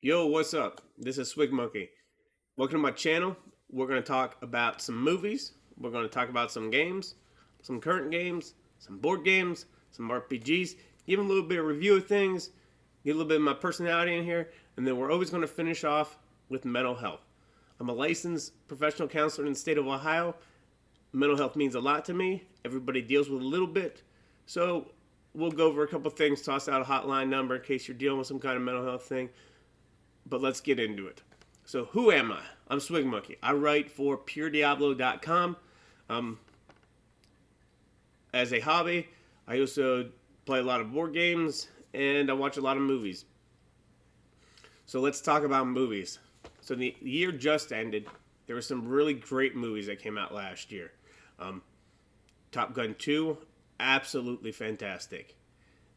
Yo, what's up? This is Swig Monkey. Welcome to my channel. We're going to talk about some movies. We're going to talk about some games, some current games, some board games, some RPGs, give a little bit of review of things, get a little bit of my personality in here, and then we're always going to finish off with mental health. I'm a licensed professional counselor in the state of Ohio. Mental health means a lot to me. Everybody deals with a little bit. So we'll go over a couple things, toss out a hotline number in case you're dealing with some kind of mental health thing. But let's get into it. So, who am I? I'm Swig Monkey. I write for PureDiablo.com. Um, as a hobby, I also play a lot of board games and I watch a lot of movies. So, let's talk about movies. So, the year just ended. There were some really great movies that came out last year. Um, Top Gun 2, absolutely fantastic.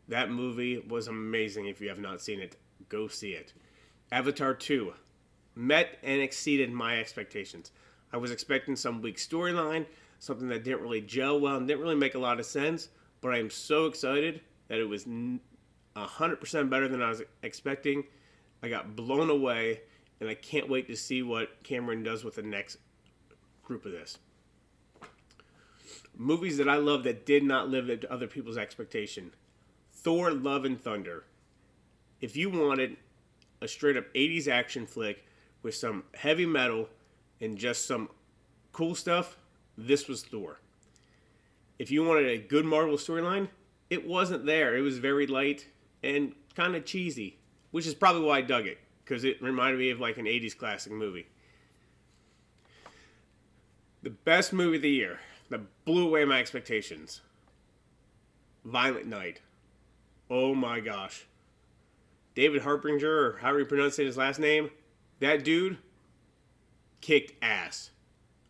That movie was amazing. If you have not seen it, go see it. Avatar 2 met and exceeded my expectations. I was expecting some weak storyline, something that didn't really gel well and didn't really make a lot of sense, but I am so excited that it was 100% better than I was expecting. I got blown away, and I can't wait to see what Cameron does with the next group of this. Movies that I love that did not live up to other people's expectation. Thor: Love and Thunder. If you wanted a straight up 80s action flick with some heavy metal and just some cool stuff, this was Thor. If you wanted a good Marvel storyline, it wasn't there. It was very light and kind of cheesy, which is probably why I dug it, because it reminded me of like an 80s classic movie. The best movie of the year that blew away my expectations: Violent Night. Oh my gosh. David Harbinger, or however you pronounce his last name, that dude kicked ass.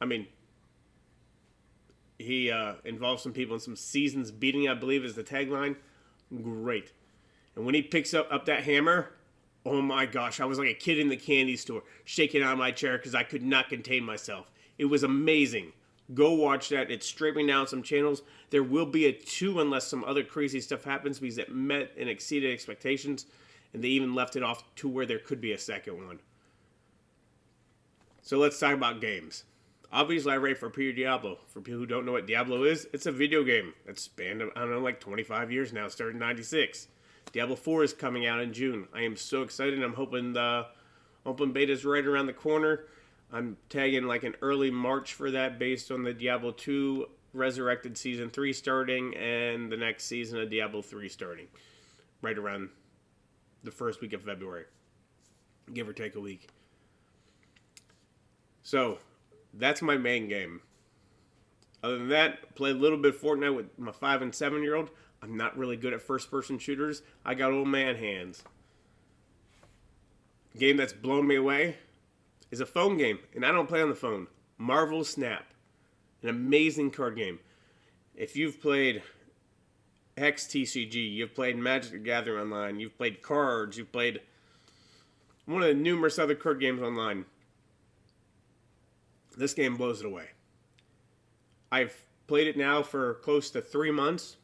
I mean, he involved some people in some seasons beating, I believe is the tagline. Great. And when he picks up that hammer, oh my gosh, I was like a kid in the candy store, shaking out of my chair because I could not contain myself. It was amazing. Go watch that. It's streaming now on some channels. There will be a 2 unless some other crazy stuff happens, because it met and exceeded expectations. And they even left it off to where there could be a second one. So let's talk about games. Obviously, I write for Pure Diablo. For people who don't know what Diablo is, it's a video game that's spanned, I don't know, like 25 years now. It started in 96. Diablo 4 is coming out in June. I am so excited. I'm hoping the open beta is right around the corner. I'm tagging like an early March for that based on the Diablo 2 Resurrected Season 3 starting and the next season of Diablo 3 starting. Right around the first week of February, give or take a week. So that's my main game. Other than that, play a little bit of Fortnite with my 5 and 7-year-old. I'm not really good at first-person shooters. I got old man hands. Game that's blown me away is a phone game, and I don't play on the phone. Marvel Snap, an amazing card game. If you've played XTCG, you've played Magic the Gathering online, you've played cards, you've played one of the numerous other card games online, this game blows it away. I've played it now for close to 3 months.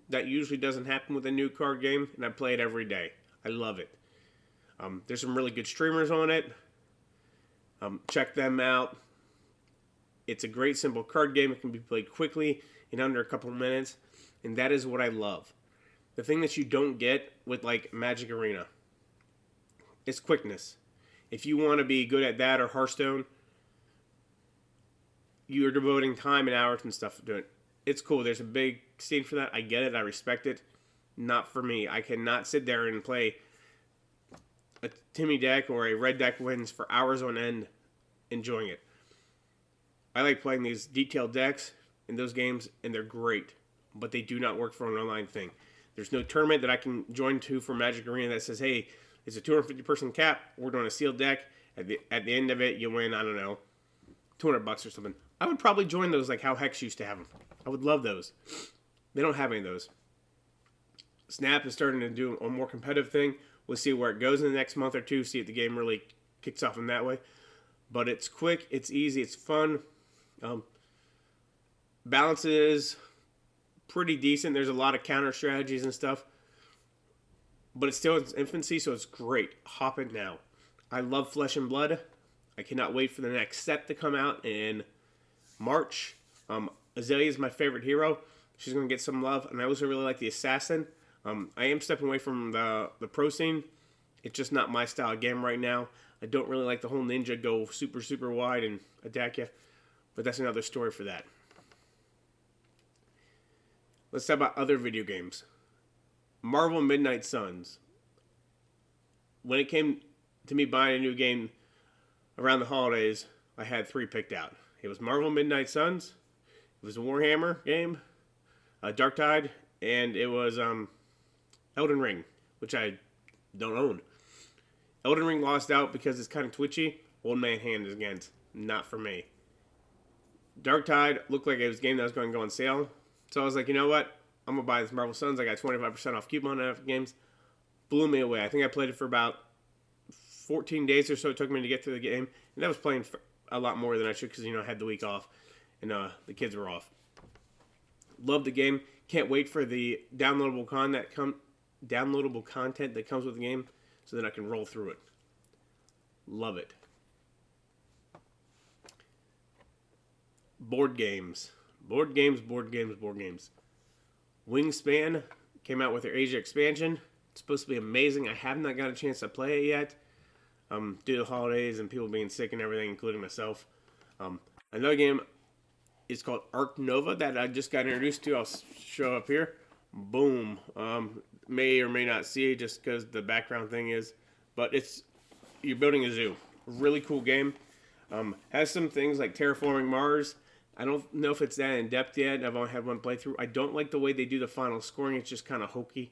That usually doesn't happen with a new card game, and I play it every day. I love it. There's some really good streamers on it. Check them out. It's a great, simple card game. It can be played quickly in under a couple of minutes, and that is what I love. The thing that you don't get with like Magic Arena is quickness. If you want to be good at that or Hearthstone, you're devoting time and hours and stuff to it. It's cool. There's a big scene for that. I get it. I respect it. Not for me. I cannot sit there and play a Timmy deck or a red deck wins for hours on end enjoying it. I like playing these detailed decks in those games, and they're great, but they do not work for an online thing. There's no tournament that I can join to for Magic Arena that says, hey, it's a 250-person cap. We're doing a sealed deck. At the end of it, you win, I don't know, $200 or something. I would probably join those like how Hex used to have them. I would love those. They don't have any of those. Snap is starting to do a more competitive thing. We'll see where it goes in the next month or two, see if the game really kicks off in that way. But it's quick, it's easy, it's fun. Balance is pretty decent. There's a lot of counter strategies and stuff. But it's still in its infancy, so it's great. Hop in now. I love Flesh and Blood. I cannot wait for the next set to come out in March. Azalea is my favorite hero. She's going to get some love. And I also really like the Assassin. I am stepping away from the pro scene. It's just not my style of game right now. I don't really like the whole ninja go super, super wide and attack you. But that's another story for that. Let's talk about other video games. Marvel Midnight Suns. When it came to me buying a new game around the holidays, I had 3 picked out. It was Marvel Midnight Suns, it was a Warhammer game, Darktide, and it was Elden Ring, which I don't own. Elden Ring lost out because it's kind of twitchy. Old Man Hand is against. Not for me. Darktide looked like it was a game that was going to go on sale. So I was like, you know what? I'm going to buy this Marvel Suns. I got 25% off coupon on games. Blew me away. I think I played it for about 14 days or so it took me to get through the game. And that was playing for a lot more than I should because, I had the week off. And the kids were off. Love the game. Can't wait for the downloadable content that comes with the game so that I can roll through it. Love it. Board games. Wingspan came out with their Asia expansion. It's supposed to be amazing. I have not got a chance to play it yet. Due to the holidays and people being sick and everything, including myself. Another game is called Ark Nova that I just got introduced to. I'll show up here. Boom. May or may not see it just because the background thing is. But you're building a zoo. Really cool game. Has some things like terraforming Mars. I don't know if it's that in depth yet. I've only had one playthrough. I don't like the way they do the final scoring. It's just kind of hokey.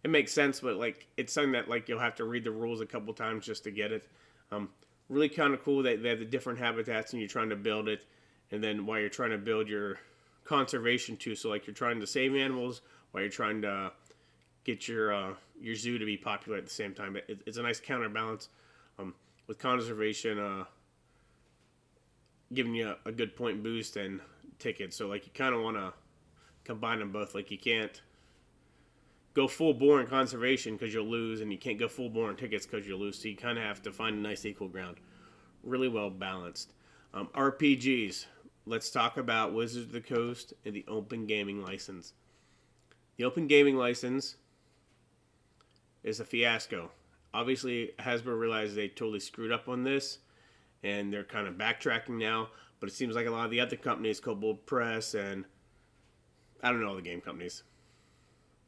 It makes sense, but it's something that you'll have to read the rules a couple times just to get it. Really kind of cool that they have the different habitats and you're trying to build it, and then while you're trying to build your conservation too. So you're trying to save animals while you're trying to get your zoo to be popular at the same time. It's a nice counterbalance with conservation. Giving you a good point boost and tickets. So you kind of want to combine them both. You can't go full bore in conservation because you'll lose, and you can't go full bore in tickets because you'll lose. So you kind of have to find a nice equal ground. Really well balanced. RPGs. Let's talk about Wizards of the Coast and the Open Gaming License. The Open Gaming License is a fiasco. Obviously, Hasbro realized they totally screwed up on this, and they're kind of backtracking now. But it seems like a lot of the other companies, Kobold Press, and I don't know all the game companies.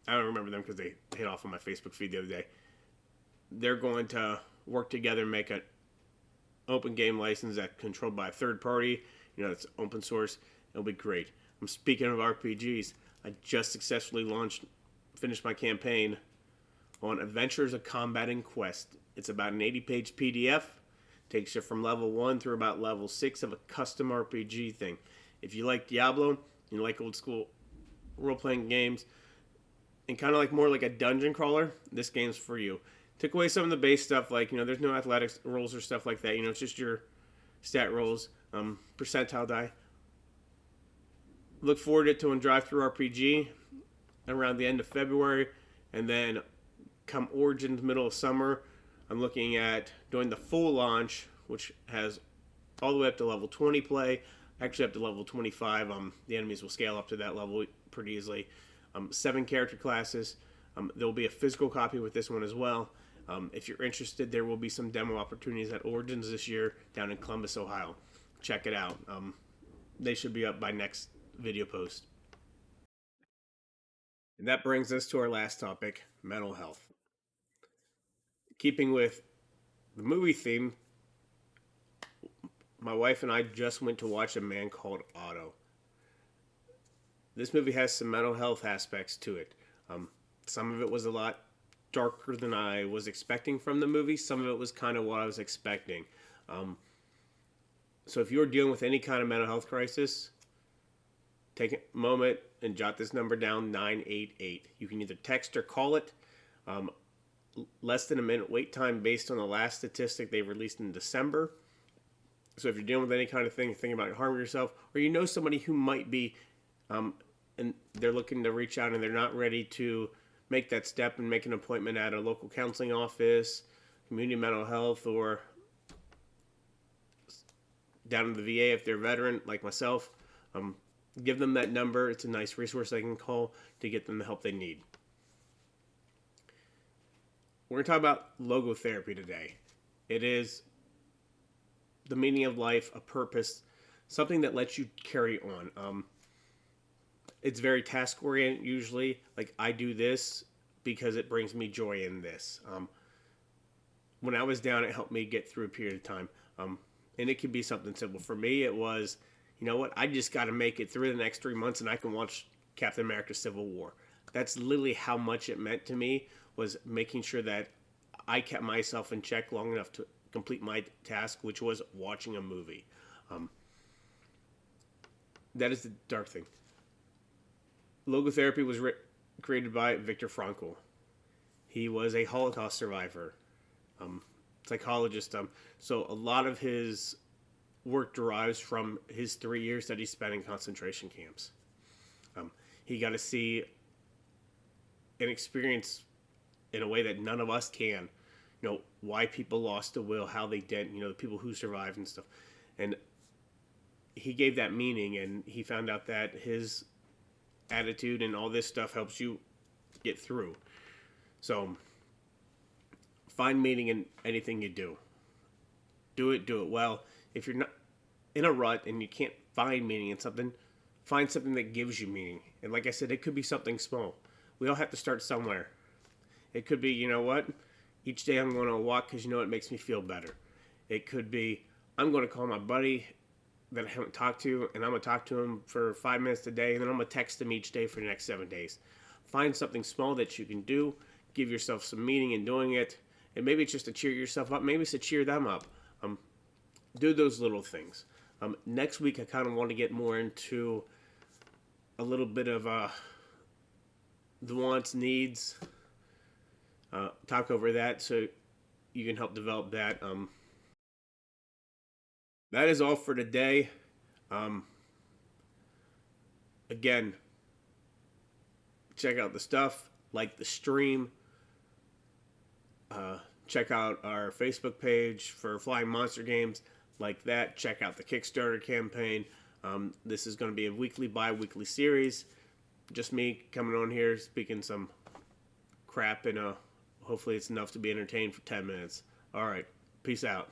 I don't remember them because they hit off on my Facebook feed the other day. They're going to work together and make an open game license that's controlled by a third party. It's open source. It'll be great. I'm speaking of RPGs. I just successfully finished my campaign on Adventures of Combat and Quest. It's about an 80-page PDF. Takes you from level 1 through about level 6 of a custom RPG thing. If you like Diablo, you like old school role-playing games, and kind of more like a dungeon crawler, this game's for you. Took away some of the base stuff, there's no athletics rolls or stuff like that. It's just your stat rolls, percentile die. Look forward to it on Drive Through RPG around the end of February, and then come Origins middle of summer. I'm looking at doing the full launch, which has all the way up to level 20 play, actually up to level 25. The enemies will scale up to that level pretty easily. 7 character classes. There will be a physical copy with this one as well. If you're interested, there will be some demo opportunities at Origins this year down in Columbus, Ohio. Check it out. They should be up by next video post. And that brings us to our last topic, mental health. Keeping with the movie theme, my wife and I just went to watch A Man Called Otto. This movie has some mental health aspects to it. Some of it was a lot darker than I was expecting from the movie. Some of it was kind of what I was expecting. So if you're dealing with any kind of mental health crisis, take a moment and jot this number down, 988. You can either text or call it. Less than a minute wait time based on the last statistic they released in December. So if you're dealing with any kind of thing, thinking about harming yourself, or somebody who might be, and they're looking to reach out and they're not ready to make that step and make an appointment at a local counseling office, community mental health, or down in the VA if they're a veteran like myself. Um, Give them that number. It's a nice resource they can call to get them the help they need. We're going to talk about logotherapy today. It is the meaning of life, a purpose, something that lets you carry on. It's very task oriented usually. Like, I do this because it brings me joy in this. When I was down, it helped me get through a period of time. And it can be something simple. For me, it was, you know what, I just got to make it through the next 3 months and I can watch Captain America Civil War. That's literally how much it meant to me, was making sure that I kept myself in check long enough to complete my task, which was watching a movie. That is the dark thing. Logotherapy was created by Viktor Frankl. He was a Holocaust survivor, psychologist. So a lot of his work derives from his 3 years that he spent in concentration camps. He got to see and experience in a way that none of us can, why people lost the will, how they did, the people who survived and stuff. And he gave that meaning, and he found out that his attitude and all this stuff helps you get through. So find meaning in anything you do. Do it well. If you're not in a rut and you can't find meaning in something, find something that gives you meaning. And like I said, it could be something small. We all have to start somewhere. It could be, each day I'm going on a walk because it makes me feel better. It could be, I'm going to call my buddy that I haven't talked to, and I'm going to talk to him for 5 minutes a day, and then I'm going to text him each day for the next 7 days. Find something small that you can do. Give yourself some meaning in doing it. And maybe it's just to cheer yourself up. Maybe it's to cheer them up. Do those little things. Next week, I kind of want to get more into a little bit of the wants, needs. Talk over that so you can help develop that. That is all for today. Again, check out the stuff, like the stream. Check out our Facebook page for Flying Monster Games, like that. Check out the Kickstarter campaign. This is going to be a weekly, bi-weekly series. Just me coming on here, speaking some crap, and hopefully it's enough to be entertained for 10 minutes. All right, peace out.